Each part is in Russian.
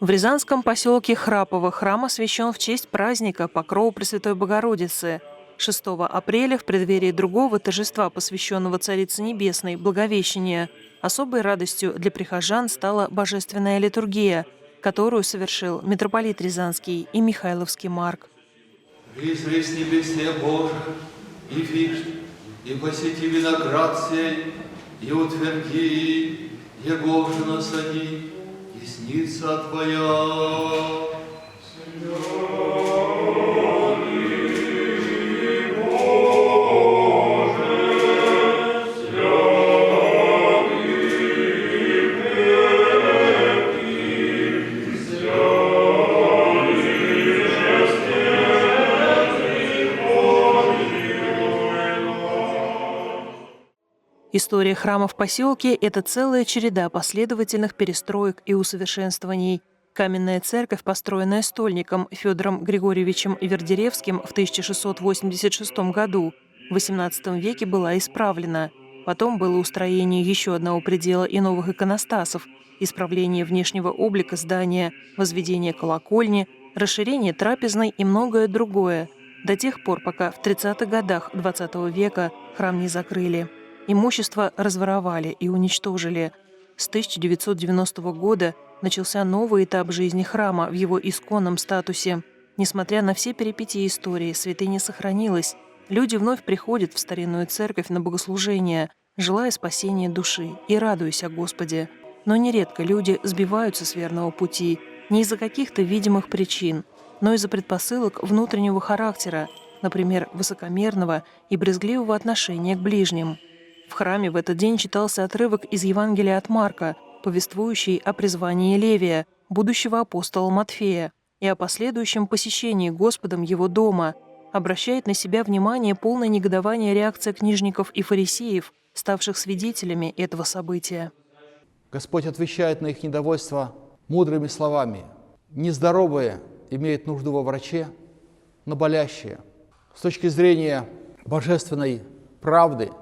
В рязанском поселке Храпово храм освящен в честь праздника Покрова Пресвятой Богородицы. 6 апреля, в преддверии другого торжества, посвященного Царице Небесной, Благовещения, особой радостью для прихожан стала божественная литургия, которую совершил митрополит Рязанский и Михайловский Марк. «Призри с небесия Божих, и фишт, и посети виноград сей, и утверди, егоже насади, десница Твоя». История храма в поселке – это целая череда последовательных перестроек и усовершенствований. Каменная церковь, построенная стольником Федором Григорьевичем Вердеревским в 1686 году, в XVIII веке была исправлена. Потом было устроение еще одного предела и новых иконостасов, исправление внешнего облика здания, возведение колокольни, расширение трапезной и многое другое, до тех пор, пока в 30-х годах XX века храм не закрыли. Имущество разворовали и уничтожили. С 1990 года начался новый этап жизни храма в его исконном статусе. Несмотря на все перипетии истории, святыня сохранилась. Люди вновь приходят в старинную церковь на богослужение, желая спасения души и радуясь о Господе. Но нередко люди сбиваются с верного пути не из-за каких-то видимых причин, но из-за предпосылок внутреннего характера, например, высокомерного и брезгливого отношения к ближним. В храме в этот день читался отрывок из Евангелия от Марка, повествующий о призвании Левия, будущего апостола Матфея, и о последующем посещении Господом его дома. Обращает на себя внимание полное негодование реакция книжников и фарисеев, ставших свидетелями этого события. Господь отвечает на их недовольство мудрыми словами. Нездоровые имеют нужду во враче, но болящие. С точки зрения божественной правды,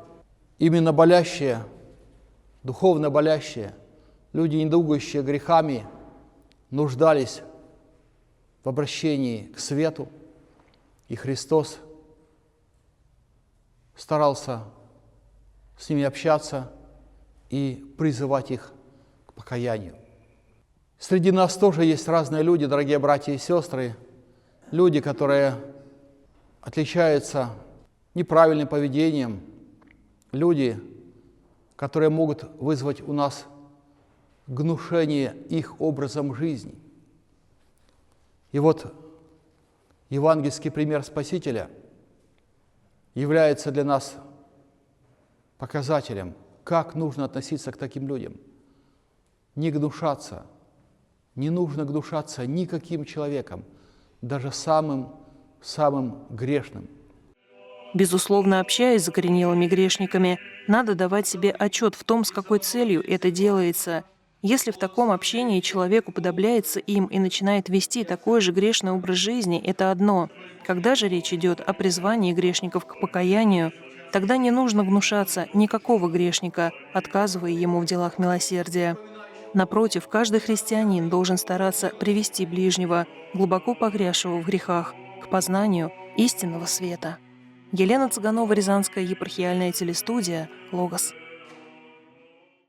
именно болящие, духовно болящие, люди, недугающие грехами, нуждались в обращении к свету, и Христос старался с ними общаться и призывать их к покаянию. Среди нас тоже есть разные люди, дорогие братья и сестры, люди, которые отличаются неправильным поведением, люди, которые могут вызвать у нас гнушение их образом жизни. И вот евангельский пример Спасителя является для нас показателем, как нужно относиться к таким людям. Не гнушаться, не нужно гнушаться никаким человеком, даже самым грешным. Безусловно, общаясь с закоренелыми грешниками, надо давать себе отчет в том, с какой целью это делается. Если в таком общении человек уподобляется им и начинает вести такой же грешный образ жизни, это одно. Когда же речь идет о призвании грешников к покаянию, тогда не нужно гнушаться никакого грешника, отказывая ему в делах милосердия. Напротив, каждый христианин должен стараться привести ближнего, глубоко погрязшего в грехах, к познанию истинного света. Елена Цыганова, Рязанская епархиальная телестудия «Логос».